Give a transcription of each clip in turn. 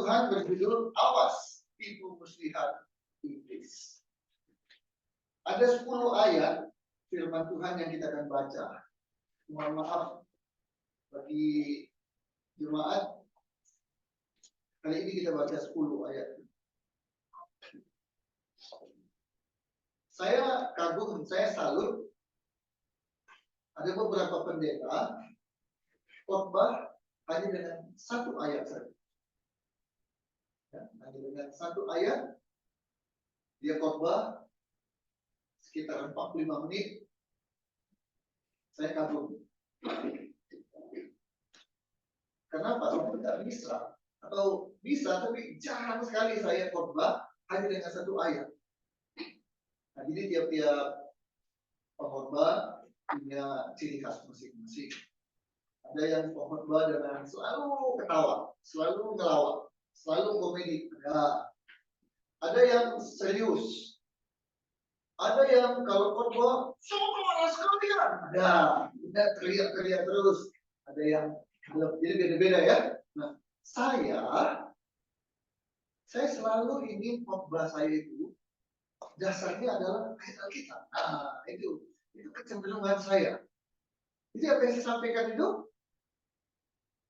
Tuhan berjudul Awas Tipu Muslihat Iblis. Ada 10 ayat firman Tuhan yang kita akan baca. Mohon maaf bagi jemaat, kali ini kita baca 10 ayat. Saya kagum, saya salut. Ada beberapa pendeta khotbah hanya dengan 1 ayat saja. Ya, hanya dengan 1 ayat dia khotbah sekitar 45 menit. Saya kagum. Kenapa? Saya tidak bisa, atau bisa tapi jarang sekali saya khotbah hanya dengan 1 ayat. Nah, jadi tiap-tiap pengkhotbah punya ciri khas masing-masing. Ada yang pengkhotbah dengan selalu ketawa, selalu ngelawak, selalu komedi. Ada yang serius. Ada yang kalau khotbah semua sekalian. Ada teriak-teriak terus. Ada yang jadi beda-beda ya. Nah, saya selalu ingin khotbah saya itu dasarnya adalah ayat Alkitab. Nah, itu kecenderungan saya. Jadi apa yang saya sampaikan itu,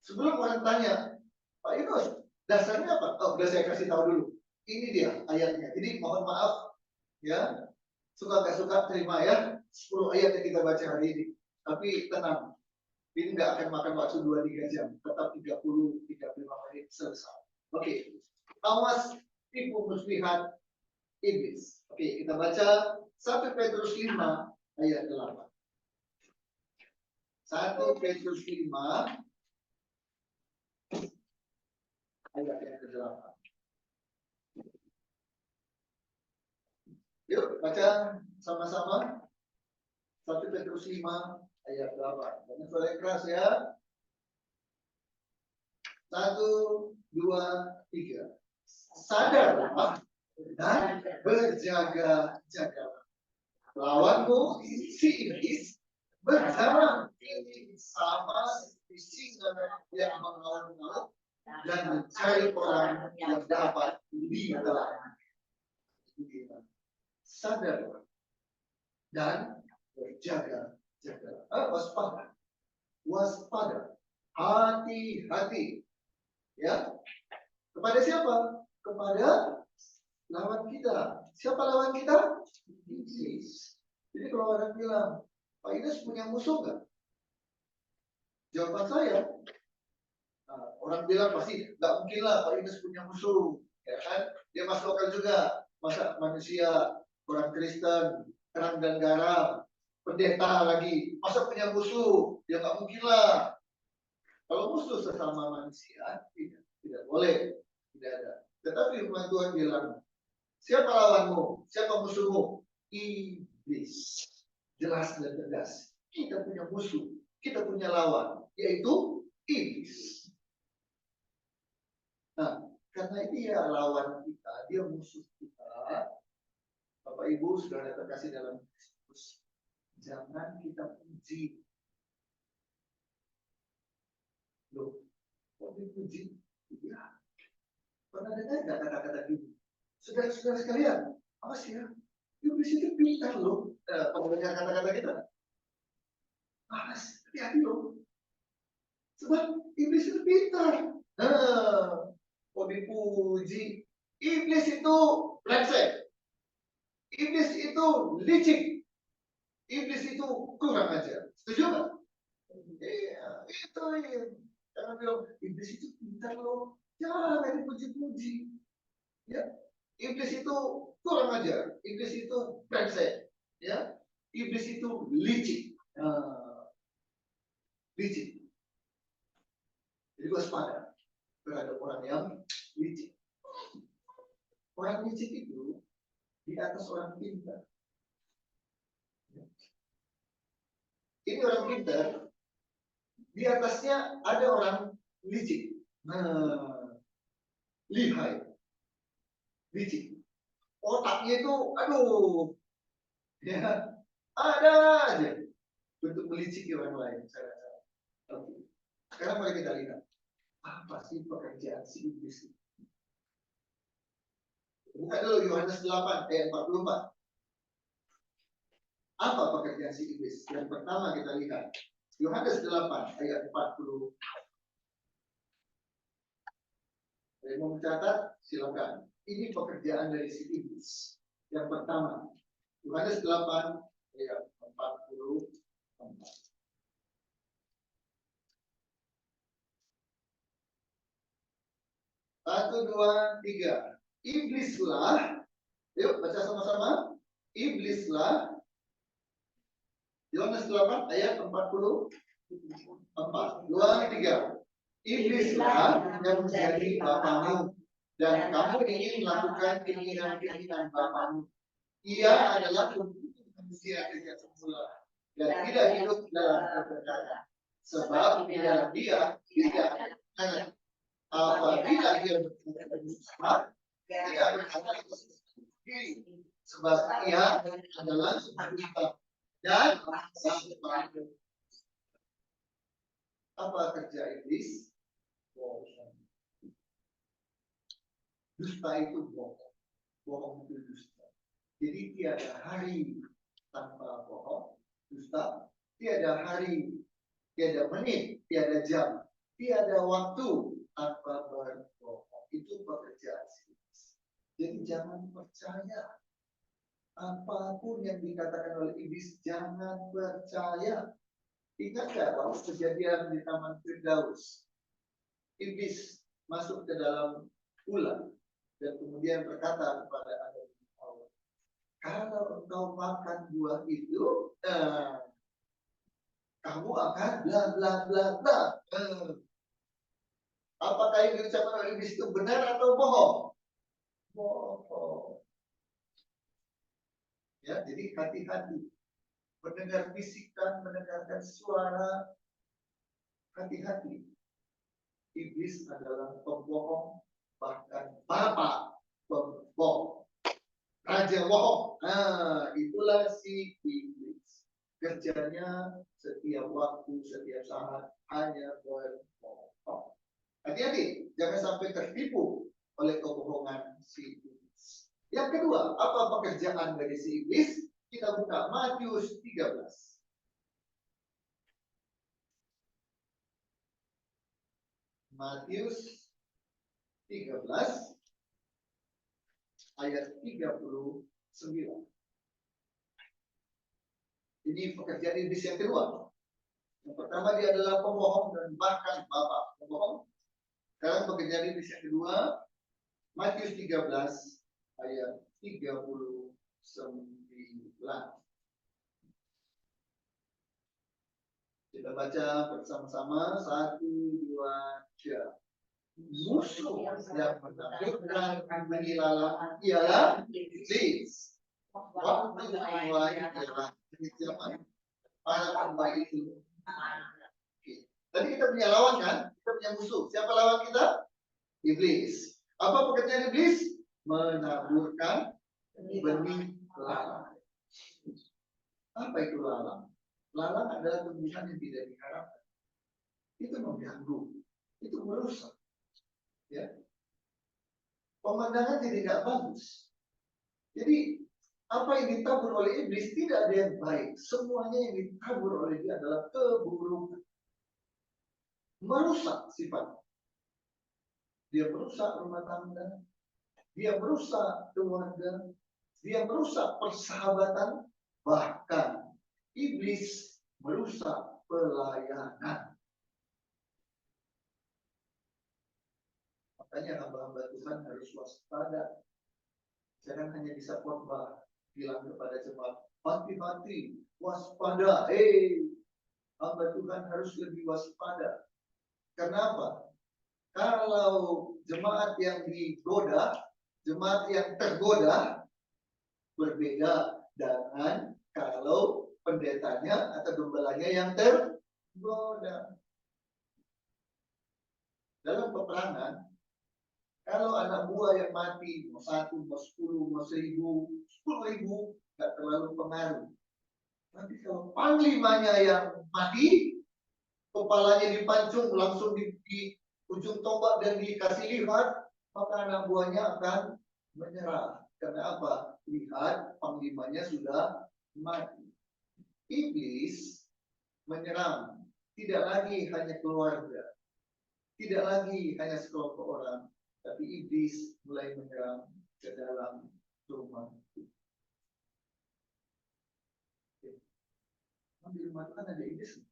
sebelum orang tanya, Pak Yunus, dasarnya apa? Oh, udah saya kasih tahu dulu. Ini dia ayatnya. Jadi mohon maaf, ya, suka nggak suka terima ya, 10 ayat yang kita baca hari ini. Tapi tenang, ini nggak akan makan waktu 2-3 jam. Tetap 30-35 menit selesai. Oke. Awas tipu muslihat iblis. Oke, kita baca 1 Petrus 5 ayat 8. 1 Petrus 5 ayat yang ke-8. Yuk baca sama-sama 1 Petrus 5 ayat 8. Dengan suara yang keras ya. 1, 2, 3. Sadarlah dan berjaga-jagalah. Lawanmu si iblis berjalan sama seperti singa yang mengaum-ngaum dan mencari orang yang dapat ditelan. Sadarlah dan berjaga-jaga. Waspada. Hati-hati. Ya. Kepada siapa? Kepada lawan kita. Siapa lawan kita? Iblis. Jadi kalau orang bilang, Pak Yunus punya musuh nggak? Jawaban saya, orang bilang pasti nggak mungkin lah Pak Yunus punya musuh, ya kan? Dia masuk akal juga. Masa manusia, orang Kristen, terang dan garam, pendeta lagi, masa punya musuh? Ya nggak mungkin lah. Kalau musuh sesama manusia, tidak boleh, tidak ada. Tetapi firman Tuhan bilang, siapa lawanmu? Siapa musuhmu? Iblis. Jelas dan tegas. Kita punya musuh, kita punya lawan, yaitu iblis. Nah, karena dia lawan kita, dia musuh kita. Bapak Ibu sudah ada terkasih dalam Kristus. Jangan kita puji. Loh, kok dipuji? Ya. Pernah dengar nggak kata-kata gini? Saudara-saudara sekalian, apa sih ya? Iblis itu pintar loh. Pernah dengar kata-kata kita? Mas, hati-hati loh. Sebab iblis itu pintar. Kok dipuji? Iblis itu brengsek. Iblis itu licik. Iblis itu kurang ajar. Setuju nggak? Iya, itu ya. Karena bilang iblis itu pintar loh. Jangan dipuji-puji. Ya, iblis itu kurang ajar. Iblis itu brengsek. Ya, iblis itu licik. Licik. Jadi waspada terhadap orang yang licik. Orang licik itu di atas orang pintar. Ini orang pintar, di atasnya ada orang licik. Lihai. Licik. Otaknya itu, aduh. Ya, ada aja untuk meliciki orang lain. Oke. Sekarang mari kita lihat. Apa sih pekerjaan si iblis itu? Buka dulu Yohanes 8 ayat 44. Apa pekerjaan si iblis? Yang pertama kita lihat Yohanes 8 ayat 40. Saya mau mencatat, silakan. Ini pekerjaan dari si iblis. Yang pertama, Yohanes 8 ayat 44. 1, 2, 3. Iblislah, yuk baca sama-sama. Iblislah, Yohanes 8 ayat 44. 2, 3. Iblislah yang menjadi bapamu, dan kamu ingin melakukan keinginan-keinginan bapamu. Ia adalah manusia sejak semula dan tidak hidup dalam kebenaran, sebab di dalam dia tidak ada kebenaran. Apabila dia berkata bersama, dia berkata sendiri, sebab ia adalah kita dan apa kerja iblis? Dusta itu bohong, bohong itu dusta. Jadi tiada hari tanpa bohong, dusta. Tiada hari, tiada menit, tiada jam, tiada waktu tanpa berbohong. Itu pekerjaan iblis. Jadi jangan percaya apapun yang dikatakan oleh iblis, jangan percaya. Ingat gak waktu kejadian di Taman Firdaus? Iblis masuk ke dalam ular dan kemudian berkata kepada Adam, kalau engkau makan buah itu, kamu akan bla bla bla bla. Apakah yang diucapkan oleh iblis itu benar atau bohong? Bohong. Ya, jadi hati-hati. Mendengar bisikan, mendengarkan suara, hati-hati. Iblis adalah pembohong, bahkan bapak pembohong, raja bohong. Nah, itulah si iblis. Kerjanya setiap waktu, setiap saat hanya berbohong. Hati-hati, jangan sampai tertipu oleh kebohongan si iblis. Yang kedua, apa pekerjaan dari si iblis? Kita buka Matius 13. Matius 13 ayat 39. Ini pekerjaan iblis yang kedua. Yang pertama dia adalah pembohong dan bahkan bapak pembohong. Sekarang pekerjaan iblis yang kedua, Matius 13 ayat 39. Kita baca bersama-sama 1, 2, 3. Musuh yang menakutkan menyilalah ialah iblis. Waktu mulai ialah zaman para hamba itu. Tadi kita punya lawan kan? Kita punya musuh. Siapa lawan kita? Iblis. Apa pekerjaan iblis? Menaburkan benih lalang. Apa itu lalang? Lalang adalah tumbuhan yang tidak diharapkan. Itu mengganggu, itu merusak. Ya. Pemandangan jadi tidak bagus. Jadi apa yang ditabur oleh iblis tidak ada yang baik. Semuanya yang ditabur oleh dia adalah keburukan. Merusak sifat. Dia merusak rumah tangga. Dia merusak keluarga. Dia merusak persahabatan. Bahkan iblis merusak pelayanan. Makanya hamba-hamba Tuhan harus waspada. Jangan hanya bisa khotbah bilang kepada jemaat, hati-hati, waspada. Hamba Tuhan harus lebih waspada. Kenapa? Kalau jemaat yang digoda, jemaat yang tergoda, berbeda dengan kalau pendetanya atau gembalanya yang tergoda. Dalam peperangan, kalau anak buah yang mati, mau 1, mau 10, mau 1000, 10.000, nggak terlalu pengaruh. Tapi kalau panglimanya yang mati, kepalanya dipancung langsung di ujung tombak dan dikasih lihat, maka anak buahnya akan menyerah. Karena apa? Lihat panglimanya sudah mati. Iblis menyerang. Tidak lagi hanya keluarga. Tidak lagi hanya sekelompok orang. Tapi iblis mulai menyerang ke dalam rumah. Di rumah kan ada iblis.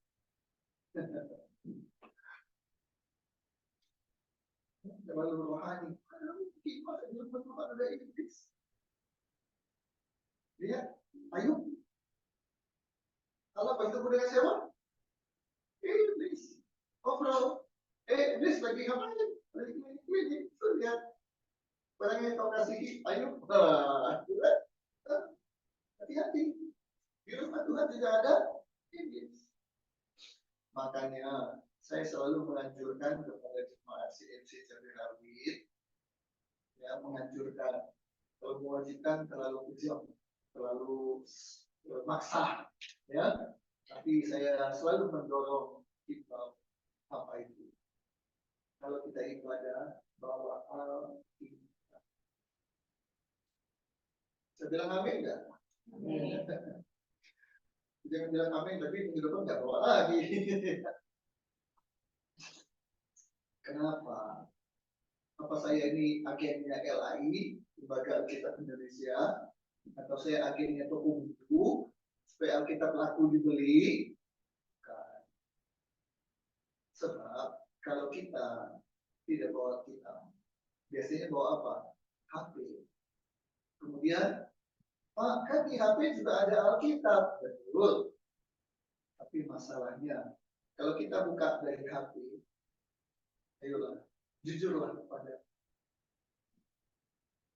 Terlalu rohani. Gimana di rumah ada iblis? Lihat, Ayub. Allah bertemu dengan siapa? Iblis. Ngobrol. Iblis lagi ngapain? Lagi ini. Lihat. Barang yang kau kasihi, Ayub. Hati-hati. Di rumah Tuhan tidak ada iblis. Makanya saya selalu menganjurkan kepada jemaat CMC Cabai ya, menganjurkan kalau mewajibkan terlalu kejam, terlalu maksa, ya. Tapi saya selalu mendorong kita apa itu. Kalau kita ibadah bawa Alkitab. Saya bilang amin enggak? Jangan bilang amin, tapi minggu depan nggak bawa lagi. Kenapa? Apa saya ini agennya LAI, Lembaga Alkitab Indonesia, atau saya agennya toko buku, supaya Alkitab laku dibeli? Bukan. Sebab kalau kita tidak bawa Alkitab, biasanya bawa apa? HP. Kemudian, Pak, kan di HP juga ada Alkitab. Betul. Tapi masalahnya, kalau kita buka dari HP, ayolah, jujurlah kepada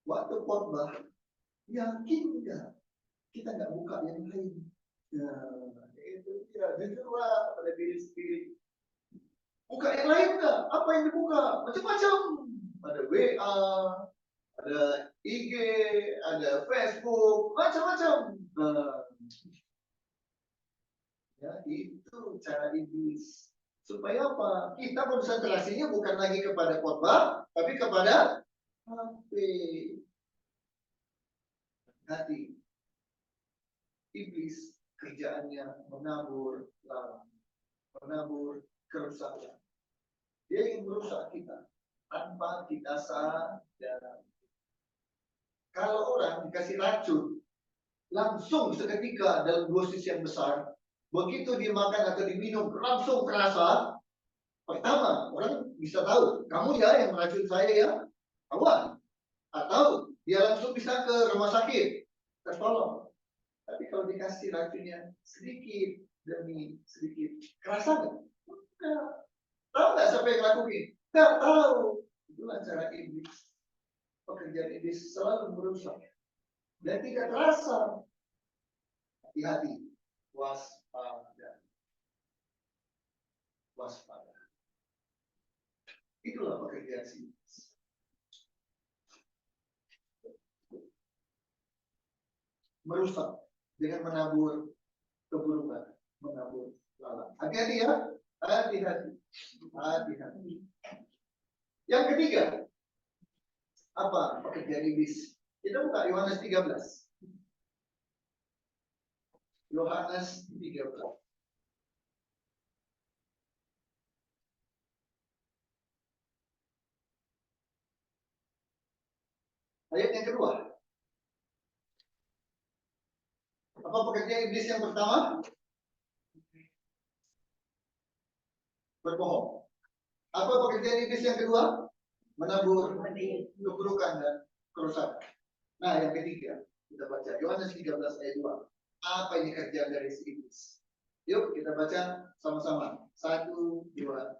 waktu khotbah, yakin enggak kita nggak buka yang lain? Nah, itu dia, jujurlah pada diri sendiri. Buka yang lain enggak? Apa yang dibuka? Macam-macam. Ada WA, ada IG, ada Facebook, macam-macam. Nah, ya itu cara iblis. Supaya apa? Kita konsentrasinya bukan lagi kepada khotbah, tapi kepada HP. Hati. Iblis kerjaannya menabur lalang, menabur kerusakan. Dia ingin merusak kita tanpa kita sadar. Kalau orang dikasih racun, langsung seketika dalam dosis yang besar, begitu dimakan atau diminum langsung terasa. Pertama, orang bisa tahu, kamu ya yang meracun saya ya, kawan. Atau dia langsung bisa ke rumah sakit, tertolong. Tapi kalau dikasih racunnya sedikit demi sedikit, kerasa nggak? Enggak. Tahu nggak siapa yang lakuin? Nggak tahu. Itulah cara iblis. Pekerjaan iblis selalu merusak dan tidak terasa. Hati-hati, waspada, waspada. Itulah pekerjaan iblis. Merusak dengan menabur keburukan, menabur lalang. Hati-hati ya, hati-hati, hati-hati. Yang ketiga, apa pekerjaan iblis? Kita buka Yohanes 13. Yohanes 13. Ayat yang kedua. Apa pekerjaan iblis yang pertama? Berbohong. Apa pekerjaan iblis yang kedua? Menabur keburukan dan kerusakan. Nah, yang ketiga, kita baca Yohanes 13 ayat 2. Apa ini kerjaan dari si iblis? Yuk kita baca sama-sama. 1, 2, 3.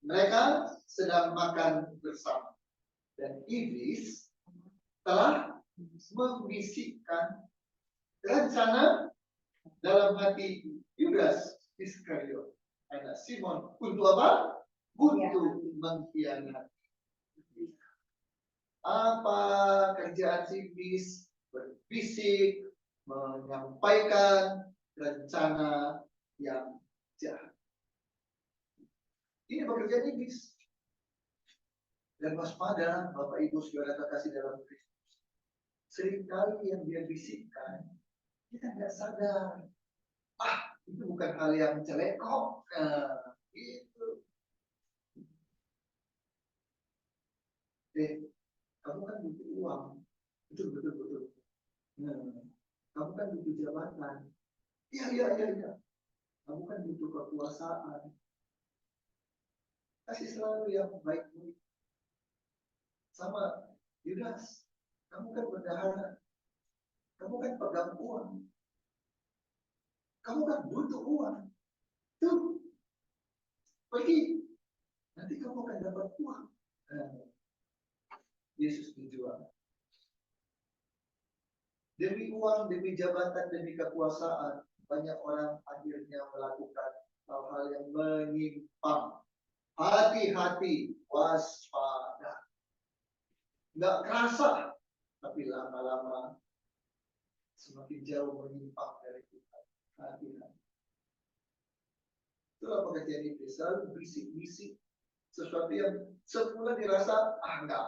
Mereka sedang makan bersama. Dan iblis telah membisikkan rencana dalam hati Yudas Iskariot, anak Simon, untuk apa? Untuk mengkhianati. Apa kerjaan iblis? Berbisik, menyampaikan rencana yang jahat. Ini pekerjaan iblis. Dan waspada, Bapak Ibu Saudara terkasih dalam Kristus. Seringkali yang dia bisikkan, kita nggak sadar. Itu bukan hal yang jelek kok. Gitu. Kamu kan butuh uang. Betul. Kamu kan butuh jabatan. Iya. Kamu kan butuh kekuasaan. Kasih selalu yang baik-baik. Sama Yudas, kamu kan berdahara. Kamu kan pegang uang. Kamu kan butuh uang. Tuh, pergi. Nanti kamu akan dapat uang. Yesus berjuang. Demi uang, demi jabatan, demi kekuasaan, banyak orang akhirnya melakukan hal-hal yang menyimpang. Hati-hati, waspada. Nggak kerasa, tapi lama-lama semakin jauh menyimpang dari Tuhan. Hati-hati. Itulah pekerjaan iblis, selalu bisik-bisik sesuatu yang semula dirasa nggak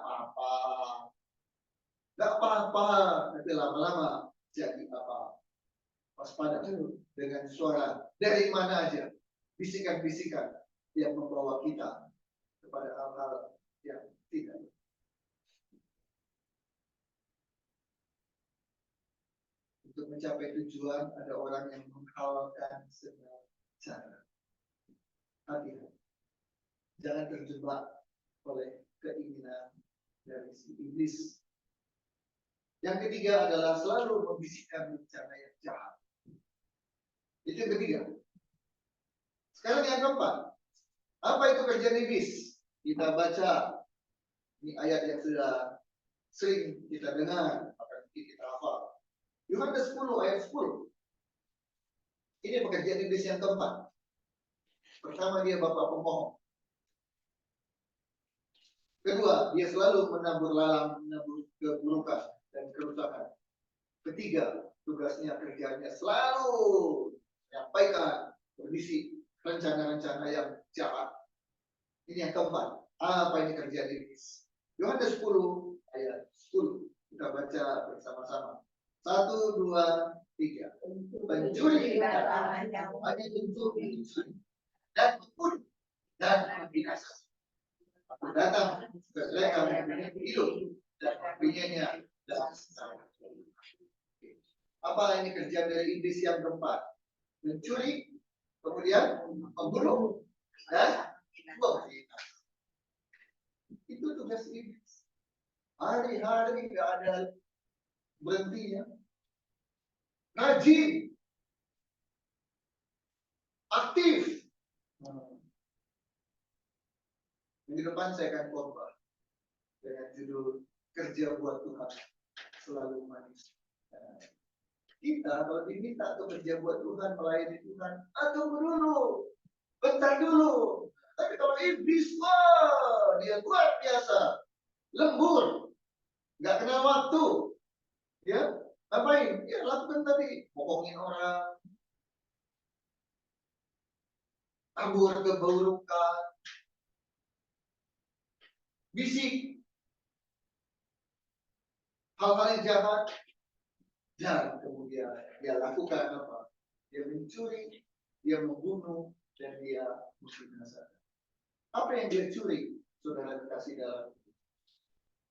apa-apa, tapi lama-lama jadi apa? Waspada dengan suara dari mana aja, bisikan-bisikan yang membawa kita kepada hal-hal yang tidak. Untuk mencapai tujuan, ada orang yang menghalalkan segala cara. Hati-hati. Jangan terjebak oleh keinginan dari si iblis. Yang ketiga adalah selalu membisikkan rencana yang jahat. Itu yang ketiga. Sekarang yang keempat. Apa itu kerjaan iblis? Kita baca. Ini ayat yang sudah sering kita dengar. Akan kita hafal. Yohanes 10 ayat 10. Ini pekerjaan iblis yang keempat. Pertama, dia bapak pemohon. Kedua, dia selalu menabur lalang, menabur keburukan dan kerusakan. Ketiga, tugasnya kerjanya selalu menyampaikan, berbisik rencana-rencana yang jahat. Ini yang keempat. Apa ini kerjaan iblis? Yohanes 10 ayat 10. Kita baca bersama-sama. 1, 2, 3. Pencuri hanya untuk mencuri dan membunuh dan membinasakan. Aku datang supaya mereka mempunyai hidup dan mempunyainya dalam secara. Apa ini kerjaan dari iblis yang keempat? Mencuri, kemudian membunuh dan membinasakan. Itu tugas iblis. Hari-hari tidak ada berhentinya. Rajin, aktif. Minggu depan saya akan khotbah dengan judul kerja buat Tuhan selalu manis. Kita kalau diminta untuk kerja buat Tuhan, melayani Tuhan, tunggu dulu, bentar dulu. Tapi kalau iblis, dia luar biasa, lembur, nggak kenal waktu, ya ngapain? Ya lakukan tadi, bohongin orang, tabur keburukan, bisik, hal-hal yang jahat, dan kemudian dia lakukan apa? Dia mencuri, dia membunuh, dan dia membinasakan. Apa yang dia curi? Saudara kasih dalam.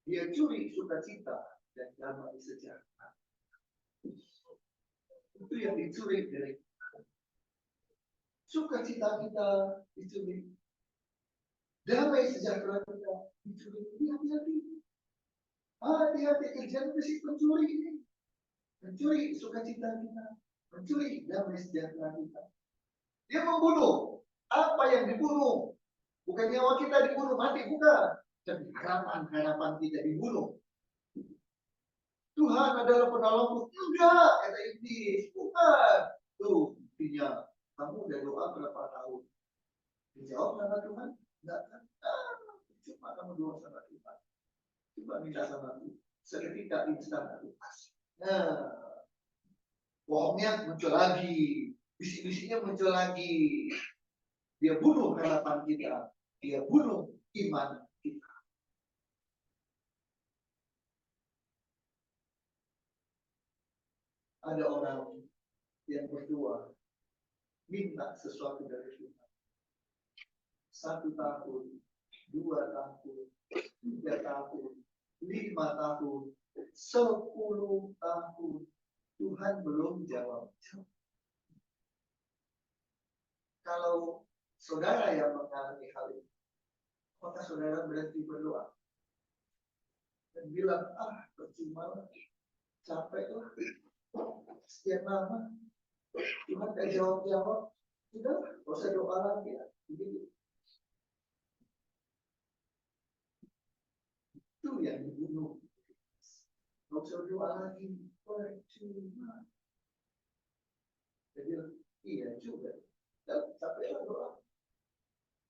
Dia curi sukacita dan damai sejahtera. Itu yang dicuri dari kita. Sukacita kita dicuri. Damai sejahtera kita dicuri. Hati-hati. Hati-hati, kerjaan itu si pencuri ini. Mencuri sukacita kita. Mencuri damai sejahtera kita. Dia membunuh. Apa yang dibunuh? Bukan nyawa kita dibunuh, mati, bukan. Tapi harapan-harapan kita dibunuh. Tuhan adalah penolongku. Enggak, kata iblis. Bukan. Tuh, buktinya. Kamu udah doa berapa tahun? Dijawab sama Tuhan? Enggak kan? Cuma kamu doa sama Tuhan. Coba minta sama Tuhan. Seketika instan aku kasih. Bohongnya muncul lagi. Bisik-bisiknya muncul lagi. Dia bunuh harapan kita. Dia bunuh iman kita. ada orang yang berdoa minta sesuatu dari Tuhan. 1 tahun, 2 tahun, 3 tahun, 5 tahun, 10 tahun, Tuhan belum jawab. Kalau saudara yang mengalami hal ini, apakah saudara berhenti berdoa dan bilang, percuma lah, capek lah, sekian lama Tuhan gak jawab-jawab, sudah, gak usah doa lagi ya. Begitu. Itu yang dibunuh. Gak usah doa lagi, percuma. Jadi, iya juga. Dan capeklah doa.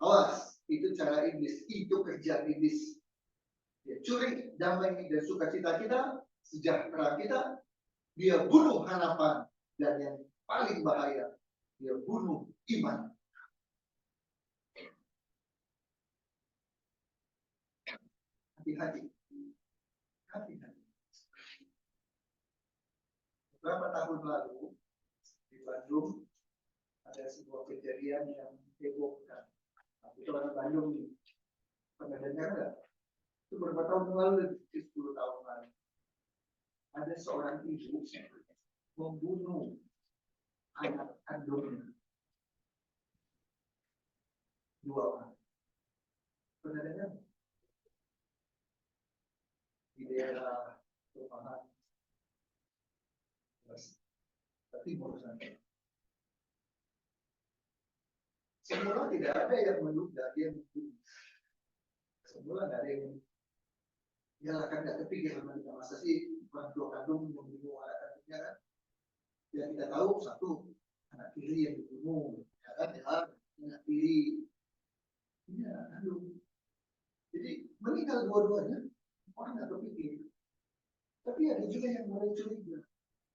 Awas, itu cara iblis, itu kerja iblis. Dia curi damai dan sukacita kita, sejahtera kita, dia bunuh harapan, dan yang paling bahaya, dia bunuh iman. Hati-hati. Hati-hati. Beberapa tahun lalu di Bandung ada sebuah kejadian yang hebohkan. Itu orang Bandung nih. Pernah dengar nggak? Itu beberapa tahun lalu, 10 tahun lalu. Ada seorang ibu membunuh anak kandungnya. 2 orang. Pernah dengar? Di daerah perumahan timur sana. Semula tidak ada yang menduga dia membunuh. Semula nggak ada yang kan nggak terpikir mereka, masa sih orang tua kandung membunuh anak kandungnya kan? Yang kita tahu satu anak tiri yang dibunuh, ya kan? Ya, anak tiri, ini anak kandung. Jadi meninggal dua-duanya, orang nggak terpikir. Tapi ada juga yang mulai curiga,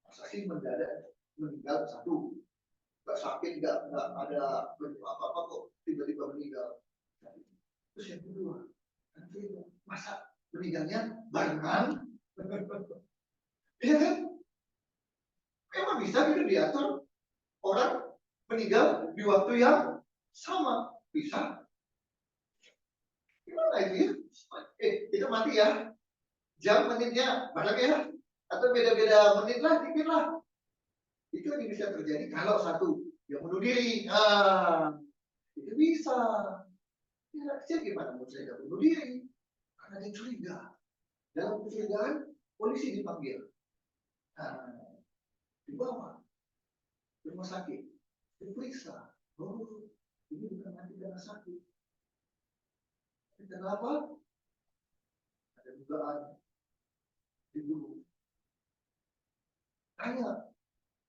masa sih mendadak meninggal satu, nggak sakit, nggak ada apa-apa kok tiba-tiba meninggal. Terus yang kedua, masa meninggalnya barengan? Iya kan? Memang bisa gitu diatur orang meninggal di waktu yang sama, bisa? Gimana itu ya? Itu mati ya? Jam menitnya bareng ya? Atau beda-beda menit lah, dikit lah. Itu yang bisa terjadi kalau satu yang bunuh diri. Itu bisa. Ya, kecil gimana mau saya bunuh diri? Karena dia curiga. Dalam kecurigaan, polisi dipanggil. Dibawa ke rumah sakit, diperiksa. Oh, ini bukan mati karena sakit. Kenapa? Ada dugaan dibunuh. Tanya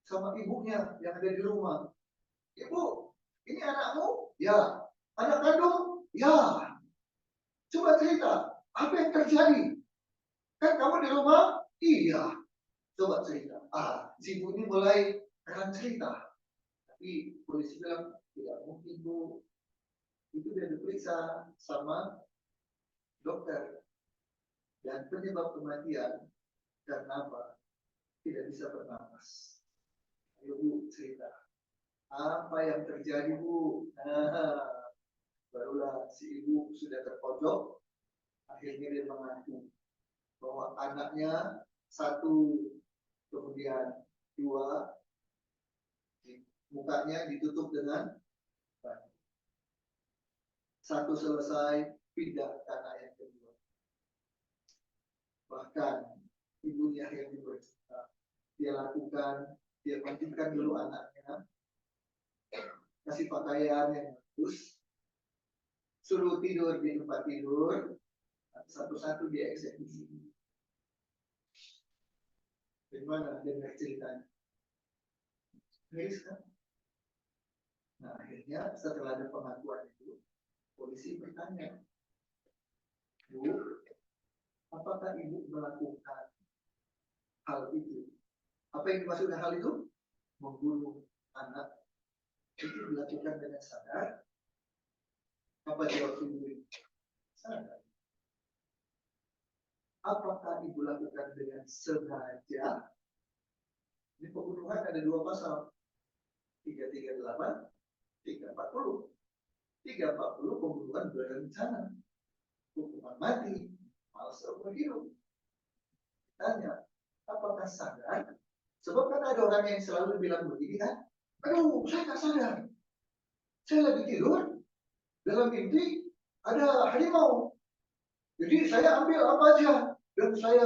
sama ibunya yang ada di rumah. Ibu, ini anakmu? Ya. Anak kandung? Ya. Coba cerita, apa yang terjadi? Kan kamu di rumah? Iya. Coba cerita. Si ibu ini mulai akan cerita. Tapi polisi bilang, tidak mungkin Bu. Itu dia diperiksa sama dokter. Dan penyebab kematian karena apa? Tidak bisa bernapas. Ayo Bu, cerita. Apa yang terjadi Bu? Barulah si ibu sudah terpojok. Akhirnya dia mengaku bahwa anaknya 1, kemudian 2, mukanya ditutup dengan batu. 1 selesai, pindah ke anak yang kedua. Bahkan ibunya yang bercerita, dia lakukan, dia mandikan dulu anaknya, kasih pakaian yang bagus, suruh tidur di tempat tidur, satu-satu dia eksekusi. Bagaimana dengar ceritanya? Miris kan? Nah, akhirnya setelah ada pengakuan itu, polisi bertanya, Bu, apakah ibu melakukan hal itu? Apa yang dimaksud dengan hal itu? Membunuh anak. Itu dilakukan dengan sadar? Apa jawab ibu? Sadar. Apakah ibu lakukan dengan sengaja? Di pembunuhan ada 2 pasal, 338, 340. 340 pembunuhan berencana, hukuman mati, malah seumur hidup. Tanya, apakah sadar? Sebab kan ada orang yang selalu bilang begini kan, aduh saya nggak sadar, saya lagi tidur, dalam mimpi ada harimau, jadi saya ambil apa aja dan saya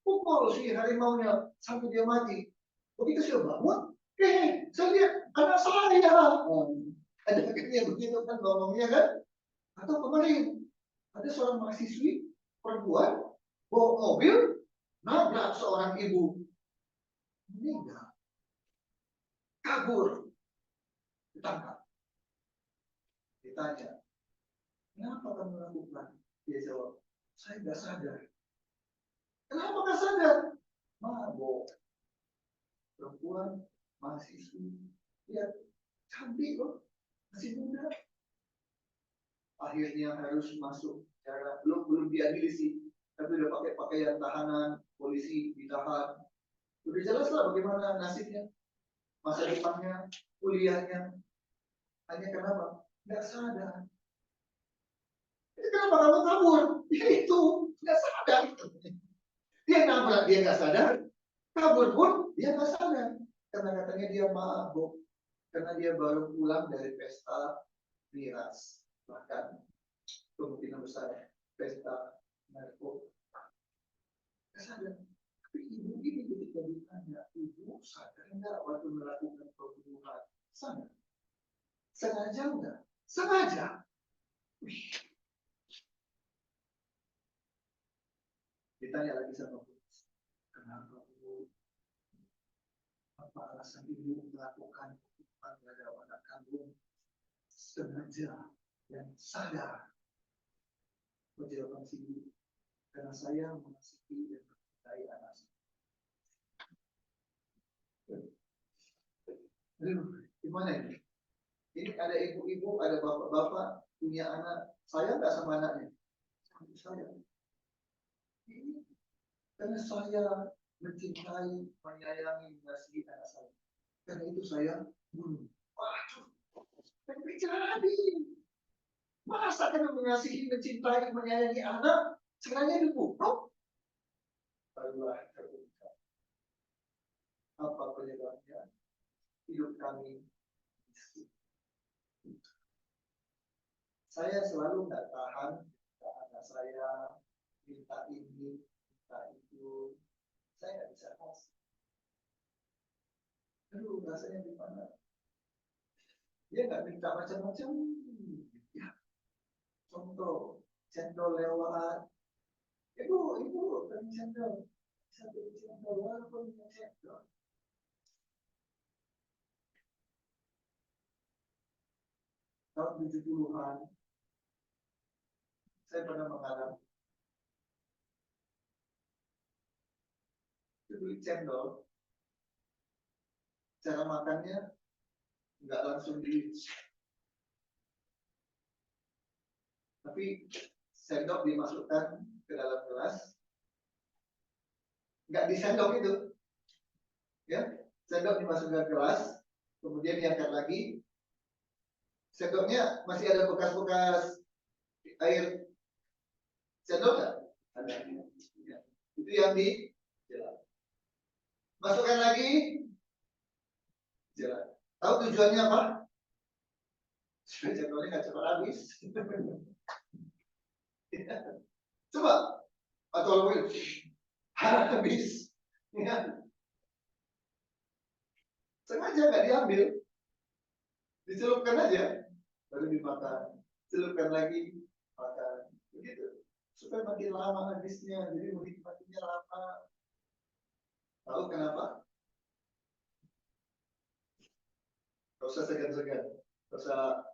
pukul si harimaunya sampai dia mati. Begitu saya bangun, saya lihat anak saya. Ada kayak begitu kan ngomongnya kan? Atau kemarin ada seorang mahasiswi perempuan bawa mobil nabrak seorang ibu, meninggal, kabur, ditangkap. Ditanya, kenapa kamu lakukan? Dia jawab, saya nggak sadar. Kenapa nggak sadar? Mabok. Perempuan, mahasiswi, lihat cantik loh, masih muda. Akhirnya harus masuk cara belum diadili sih, tapi udah pakai pakaian tahanan, polisi ditahan. Udah jelas lah bagaimana nasibnya, masa depannya, kuliahnya. Hanya kenapa? Nggak sadar. Itu kenapa kamu kabur? Ya itu, nggak sadar. Dia nabrak, dia nggak sadar. Kabur pun dia nggak sadar. Karena katanya dia mabuk. Karena dia baru pulang dari pesta miras. Bahkan kemungkinan besar pesta narkoba. Nggak sadar. Tapi ibu ini ketika ditanya, ibu sadar nggak waktu melakukan pembunuhan? Sadar. Sengaja enggak? Sengaja. Wih. Ditanya lagi sama polisi, kenapa bu? Apa alasan ibu melakukan pembunuhan terhadap anak kandung? Sengaja dan sadar. Jawaban si ibu, karena saya mengasihi dan mencintai anak saya. Aduh, gimana ini? Ini ada ibu-ibu, ada bapak-bapak punya anak. Saya nggak sama anaknya, sama saya. Ini karena saya mencintai, menyayangi, mengasihi anak saya. Karena itu saya bunuh. Waduh, tapi jadi. Masa karena mengasihi, mencintai, menyayangi anak, sebenarnya dibunuh? Barulah terungkap. Apa penyebabnya? Hidup kami miskin. Saya selalu nggak tahan ke anak saya, minta ini, minta itu. Saya nggak bisa kasih. Aduh, rasanya gimana? Dia nggak minta macam-macam. Ya, contoh, cendol lewat. Ibu, beli cendol. Satu cendol, walaupun cendol. Tahun 70-an, saya pernah mengalami. Itu beli cendol, cara makannya nggak langsung di, tapi sendok dimasukkan ke dalam gelas, nggak disendok itu, ya, sendok dimasukkan ke gelas, kemudian diangkat lagi, sendoknya masih ada bekas-bekas air sendok nggak? Ada. Ya. Itu yang di jalan. Masukkan lagi, jalan. Tahu tujuannya apa? Supaya cendolnya nggak cepat habis. Coba, atau mungkin habis. Ya. Sengaja nggak diambil, dicelupkan aja, baru dimakan, celupkan lagi, makan, begitu. Supaya makin lama habisnya, jadi menikmatinya lama. Tahu kenapa? Gak usah segan-segan, gak usah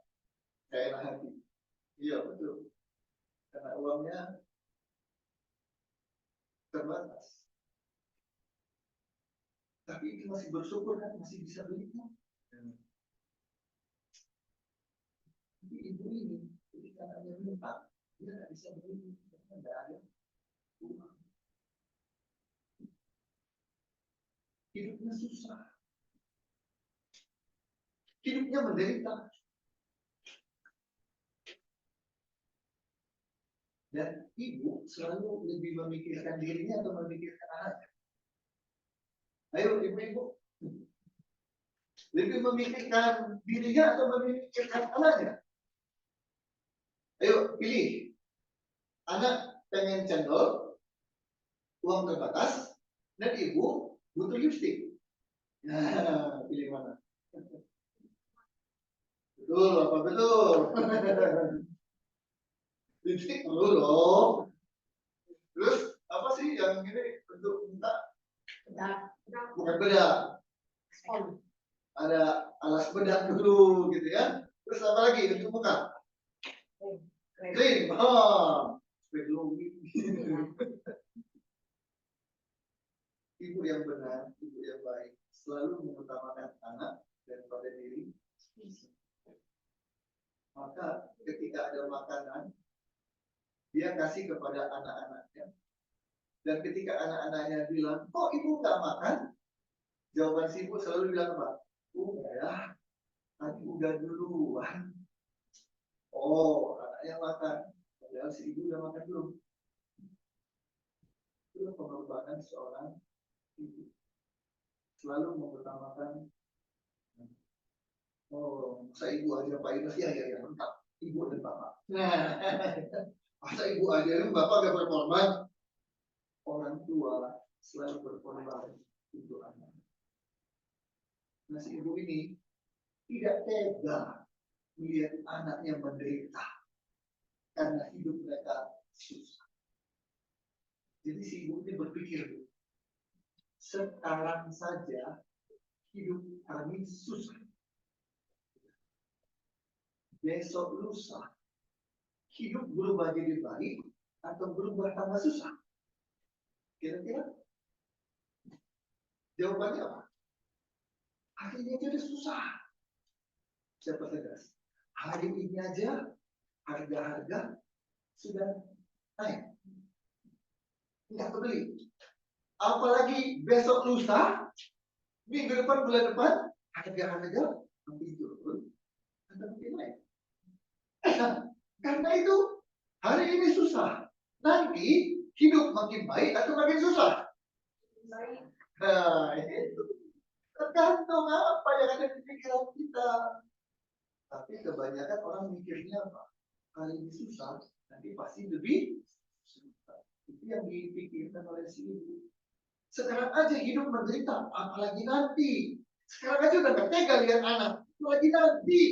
gak enak hati. Iya betul, karena uangnya terbatas. Tapi itu masih bersyukur kan, masih bisa belinya. Tapi ibu ini, jadi karena dia minta, dia nggak bisa beli, karena nggak ada uang. hidupnya susah, hidupnya menderita. Dan ibu selalu lebih memikirkan dirinya atau memikirkan anaknya? Ayo ibu-ibu, lebih memikirkan dirinya atau memikirkan anaknya? Ayo pilih. Anak pengen cendol, uang terbatas, dan ibu butuh lipstik. Nah, pilih mana? Betul, apa betul? Lipstik perlu loh. Terus apa sih yang ini untuk minta? Bukan bedak. Ada alas bedak dulu gitu ya. Terus apa lagi untuk muka? Krim. Oh, ibu yang benar, ibu yang baik, selalu mengutamakan anak daripada diri. Maka ketika ada makanan, dia kasih kepada anak-anaknya. Dan ketika anak-anaknya bilang, kok ibu nggak makan? Jawaban si ibu selalu bilang apa? Ya, tadi udah duluan. Oh, anaknya makan. Padahal si ibu udah makan belum. Itu pengorbanan seorang ibu. Selalu mengutamakan. Oh, masa ibu aja Pak Inas ya lengkap. Ibu dan bapak. Nah, masa ibu aja bapak gak berkorban? Orang tua selalu berkorban untuk anak. Nah, si ibu ini tidak tega melihat anaknya menderita karena hidup mereka susah. Jadi si ibu ini berpikir, sekarang saja hidup kami susah. Besok lusa hidup berubah jadi baik atau berubah tambah susah? Kira-kira jawabannya apa? Hari ini jadi susah. Siapa tegas? Hari ini aja harga-harga sudah naik. Nggak kebeli. Apalagi besok lusa, minggu depan, bulan depan, harga-harga makin turun atau makin naik. Karena itu hari ini susah. Nanti hidup makin baik atau makin susah? Baik. Nah, itu tergantung apa yang ada di pikiran kita. Tapi kebanyakan orang mikirnya apa? Hari ini susah, nanti pasti lebih susah. Itu yang dipikirkan oleh si ibu. Sekarang aja hidup menderita, apalagi nanti. Sekarang aja udah gak tega lihat anak, apalagi nanti.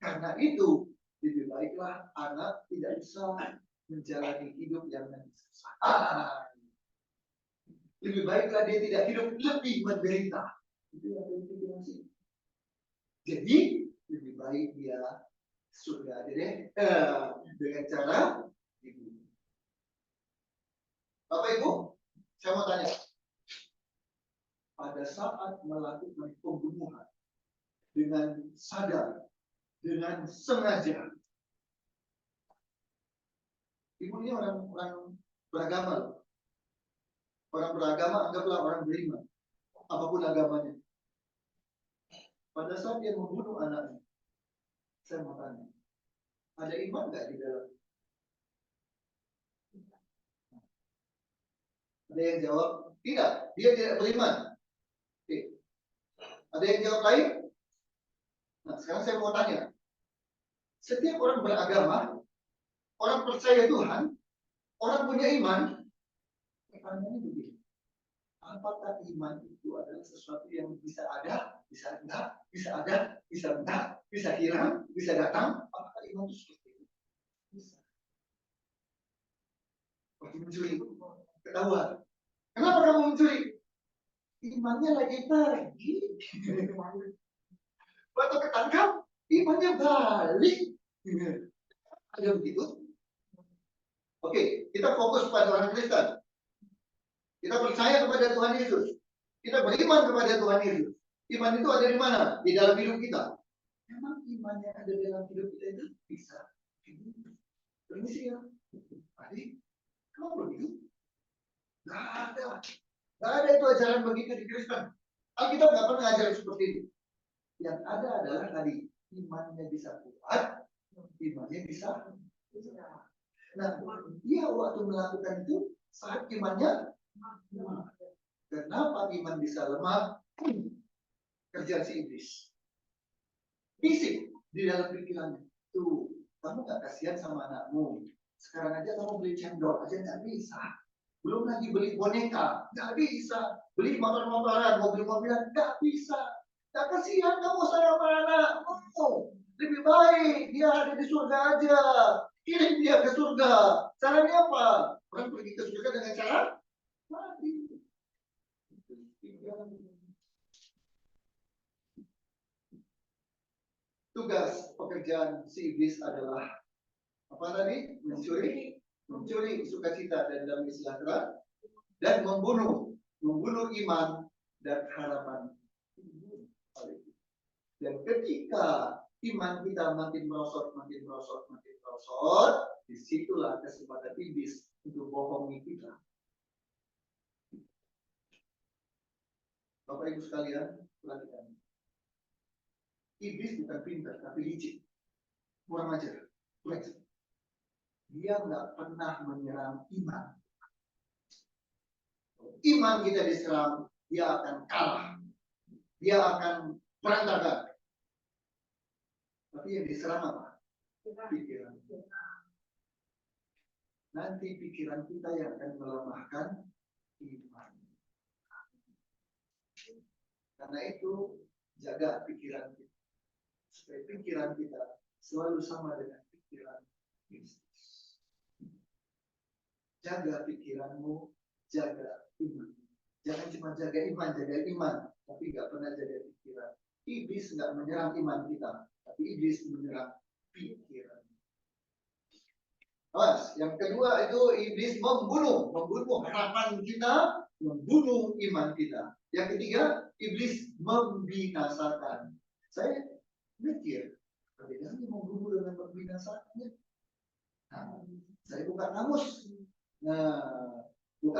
Karena itu, lebih baiklah anak tidak bisa menjalani hidup yang susah. Lebih baiklah dia tidak hidup lebih menderita. Itu yang dipikirkan sih. Jadi, lebih baik dia surga aja deh. Dengan cara ibu. Bapak Ibu, saya mau tanya. Pada saat melakukan pembunuhan dengan sadar, dengan sengaja. Ibu ini orang beragama loh. Orang beragama anggaplah orang beriman. Apapun agamanya. Pada saat dia membunuh anaknya, saya mau tanya, ada iman nggak di dalam? Ada yang jawab, tidak, dia tidak beriman. Oke. Ada yang jawab lain? Nah, sekarang saya mau tanya. Setiap orang beragama, orang percaya Tuhan, orang punya iman, pertanyaannya begini. Apakah iman itu adalah sesuatu yang bisa ada, bisa enggak, bisa ada, bisa enggak, bisa hilang, bisa datang? Apakah iman itu seperti itu? Bisa. Waktu mencuri, ketahuan. Kenapa kamu mencuri? Imannya lagi pergi. Waktu ketangkap, imannya balik. Ada begitu? Oke, kita fokus pada orang Kristen. Kita percaya kepada Tuhan Yesus. Kita beriman kepada Tuhan Yesus. Iman itu ada di mana? Di dalam hidup kita. Memang iman yang ada dalam hidup kita itu bisa. Permisi ya. Adik, kamu begitu? Gak ada. Gak ada itu ajaran begitu di Kristen. Alkitab nggak pernah ngajar seperti itu. Yang ada adalah tadi imannya bisa kuat, imannya bisa. Nah, dia waktu melakukan itu saat imannya lemah. Kenapa iman bisa lemah? Kerjaan si iblis. Bisik di dalam pikirannya. Tuh, kamu gak kasihan sama anakmu. Sekarang aja kamu beli cendol aja gak bisa. Belum lagi beli boneka, gak bisa. Beli motor-motoran, mobil-mobilan, gak bisa. Gak kasihan kamu sama anakmu. Lebih baik dia ada di surga aja. Kirim dia ke surga. Caranya apa? Orang pergi ke surga dengan cara mati. Tugas pekerjaan si iblis adalah apa tadi? Mencuri sukacita dan damai sejahtera, dan membunuh iman dan harapan. Dan ketika iman kita makin merosot, disitulah kesempatan iblis untuk bohongi kita. Bapak Ibu sekalian, perhatikan. Iblis bukan pintar, tapi licik. Kurang ajar. Dia nggak pernah menyerang iman. Iman kita diserang, dia akan kalah. Dia akan berantakan. Tapi yang diserang apa? Pikiran. Nanti pikiran kita yang akan melemahkan iman. Karena itu, jaga pikiran kita. Supaya pikiran kita selalu sama dengan pikiran Kristus. Jaga pikiranmu, jaga iman. Jangan cuma jaga iman, tapi nggak pernah jaga pikiran. Iblis nggak menyerang iman kita, tapi iblis menyerang pikiran. Awas, yang kedua itu iblis membunuh harapan kita, membunuh iman kita. Yang ketiga, iblis membinasakan. Saya mikir, perbedaannya membunuh dengan membinasakan. Nah, saya buka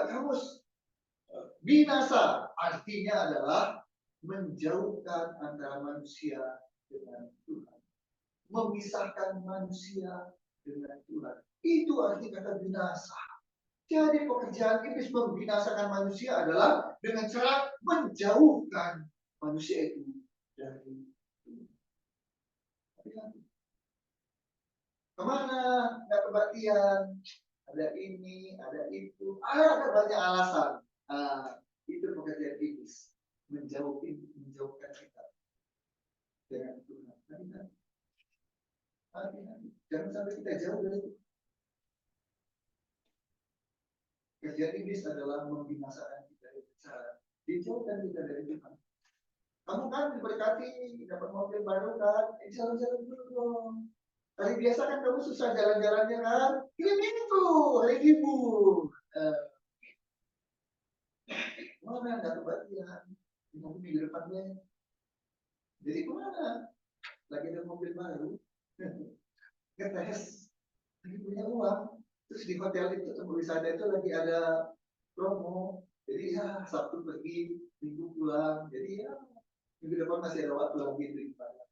kamus. Binasa artinya adalah menjauhkan antara manusia dengan Tuhan. Memisahkan manusia dengan Tuhan. Itu arti kata binasa. Jadi pekerjaan iblis membinasakan manusia adalah dengan cara menjauhkan manusia itu dari Tuhan. Kemana? Nggak kebaktian. Ada ini, ada itu. Ada banyak alasan. Itu pekerjaan iblis. Menjauhkan kita dengan Tuhan. Jangan sampai kita jauh dari itu. Kerjaan iblis adalah membinasakan kita dengan cara dijauhkan kita dari Tuhan. Kamu kan diberkati, dapat mobil baru kan? Jalan-jalan dulu dong. Hari biasa kan kamu susah jalan-jalannya kan? Kirim itu hari libur. Mana nggak kebatian? Nanti minggu depannya. Jadi kemana? Lagi ada mobil baru. Ngetes. Lagi punya uang. Terus di hotel itu tempat wisata itu lagi ada promo. Jadi ya Sabtu pergi, Minggu pulang. Jadi ya minggu depan masih ada waktu lagi beribadah.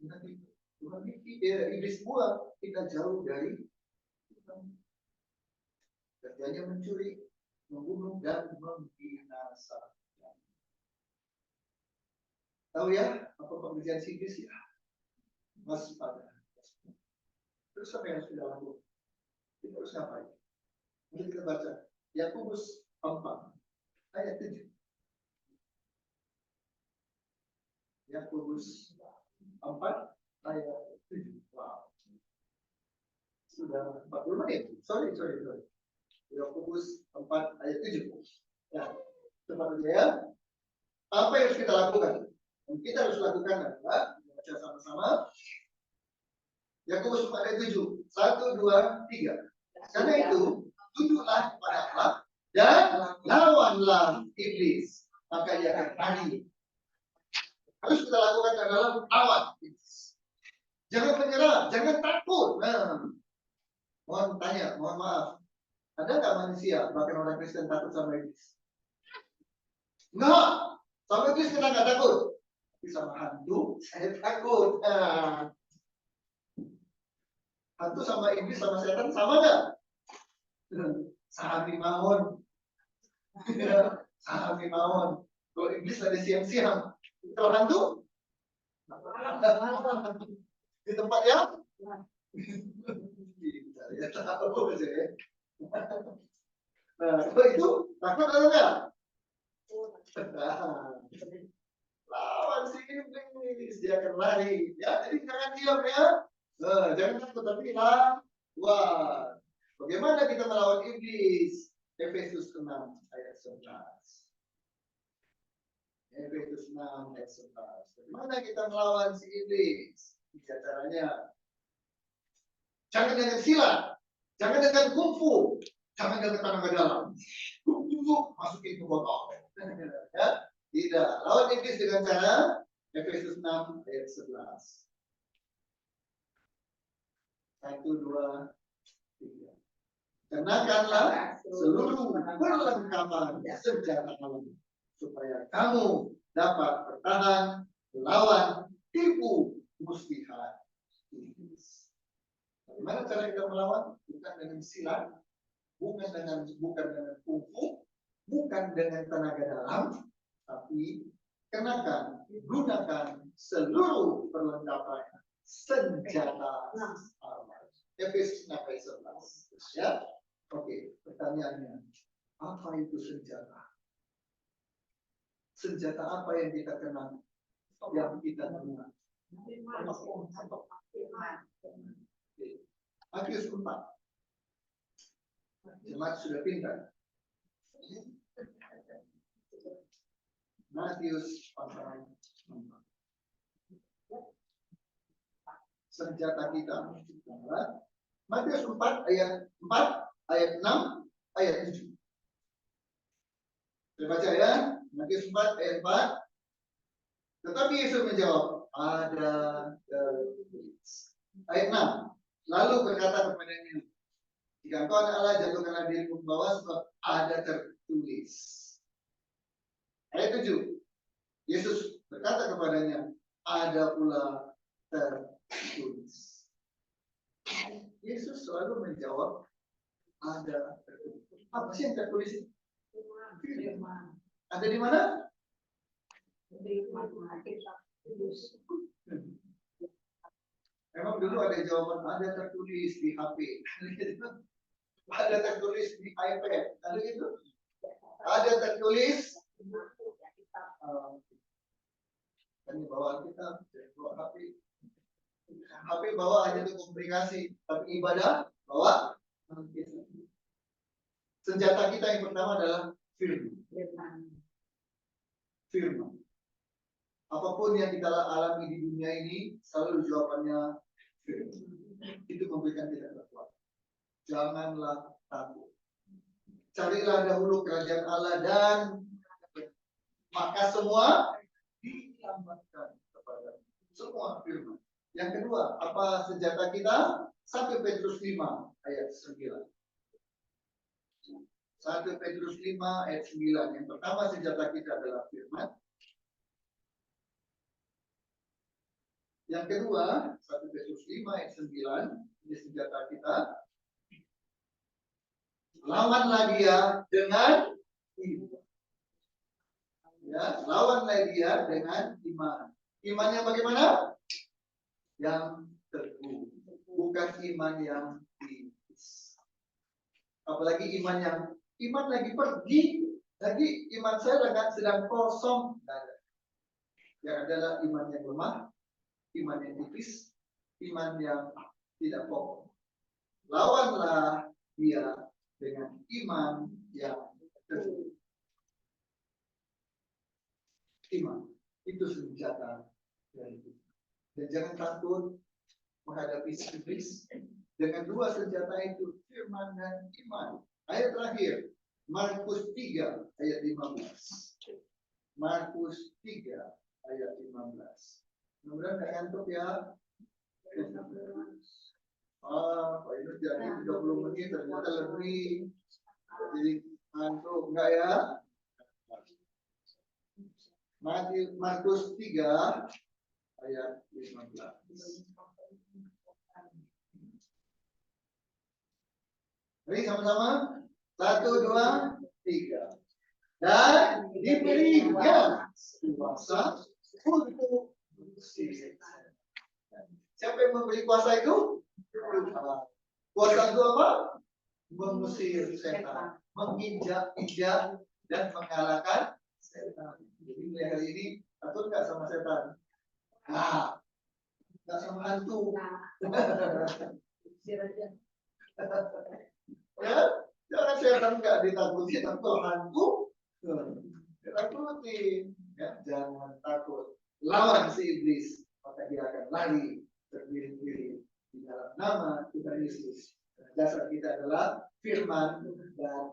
Nanti Tuhan iblis buang kita jauh dari Tuhan. Kerjanya mencuri, membunuh dan membinasakan. Tahu ya apa pekerjaan si iblis ya? Masih pada. Terus apa yang sudah lakukan? Kita harus ngapain? Mari kita baca Yakobus 4 ayat 7. Yakobus 4 ayat 7. Wow. Sudah 40 menit. Sorry. Yakobus 4 ayat 7. Ya, cepat saja ya. Apa yang harus kita lakukan? Yang kita harus lakukan adalah baca sama-sama. Yakobus 4 ayat 7. 1, 2, 3. Karena itu, tunduklah kepada Allah dan lawanlah iblis, maka ia akan lari. Harus kita lakukan adalah lawan iblis. Jangan menyerah, jangan takut. Mohon maaf. Ada nggak manusia, bahkan orang Kristen takut sama iblis? Enggak. Sama iblis kita nggak takut. Tapi sama hantu, saya takut. Nah, hantu sama iblis sama setan sama nggak? Sahami mawon. Sahami mawon. Kalau iblis ada siang-siang. Kalau hantu? Di tempat yang? Ya tahu saya. Nah, kalau itu takut atau enggak? Lawan si iblis, dia akan lari. Ya, jadi jangan diam ya. Jangan takut, tapi lawan. Bagaimana kita melawan iblis? Efesus 6 ayat 11. Efesus 6 ayat 11. Bagaimana kita melawan si iblis? Tiga caranya. Jangan dengan silat, jangan dengan kungfu, jangan dengan tenaga dalam. Masukin ke botol. Ya, tidak. Lawan iblis dengan cara Efesus 6 ayat 11. 1, 2, 3. Kenakanlah seluruh perlengkapan senjata kamu supaya kamu dapat bertahan melawan tipu muslihat iblis. Bagaimana cara kita melawan? Bukan dengan silat, bukan dengan kungfu, bukan dengan tenaga dalam, tapi gunakan seluruh perlengkapan senjata alam. Efesus 6 ayat 11. Ya, oke. Pertanyaannya, apa itu senjata? Senjata apa yang kita kenal? Yang kita kenal? Matius 4. Jemaat sudah pintar. Matius 4. Senjata kita. Matius 4 ayat 4, ayat 6, ayat 7. Saya baca ya. Matius 4 ayat 4. Tetapi Yesus menjawab, ada tertulis. Ayat 6. Lalu berkata kepadanya, jika engkau anak Allah, jatuhkanlah dirimu ke bawah, sebab ada tertulis. Ayat 7. Yesus berkata kepadanya, ada pula tertulis. Yesus selalu menjawab, ada tertulis. Apa sih yang tertulis? Ada di mana? Memang dulu ada jawaban, ada tertulis di HP. Ada tertulis di iPad. Ada gitu? Ada tertulis. Kan bawa kita, bawa HP. HP bawa hanya untuk komunikasi, tapi ibadah bawa. Senjata kita yang pertama adalah firman. Firman. Apapun yang kita alami di dunia ini, selalu jawabannya firman. Itu memberikan kita kekuatan. Janganlah takut. Carilah dahulu kerajaan Allah dan maka semua ditambahkan kepada semua firman. Yang kedua, apa senjata kita? 1 Petrus 5 ayat 9. 1 Petrus 5 ayat 9. Yang pertama senjata kita adalah firman. Yang kedua, 1 Petrus 5 ayat 9. Ini senjata kita. Lawanlah dia dengan iman. Ya, lawanlah dia dengan iman. Imannya bagaimana? Yang teguh, bukan iman yang tipis. Apalagi iman lagi pergi, lagi iman saya sedang kosong. Yang adalah iman yang lemah, iman yang tipis, iman yang tidak kokoh. Lawanlah dia dengan iman yang teguh. Iman itu senjata dari kita. Dan jangan takut menghadapi iblis dengan dua senjata itu, firman dan iman. Ayat terakhir, Markus 3 ayat 15. Markus 3 ayat 15. Mudah-mudahan nggak ngantuk ya. Pak Yunus jadi 30 menit ternyata lebih. Jadi ngantuk enggak ya? Markus 3 ayat 15. Mari sama-sama. 1, 2, 3. Dan diberinya kuasa untuk mengusir setan. Siapa yang memberi kuasa itu? Kuasa itu apa? Mengusir setan, menginjak-injak dan mengalahkan setan. Jadi mulai hari ini takut nggak sama setan? Ah, nggak sama hantu. Ya, jangan setan nggak ditakuti, tapi kalau hantu, takuti. Ya, jangan takut. Lawan si iblis, maka dia akan lari berdiri-diri di dalam nama Tuhan Yesus. Dasar kita adalah firman dan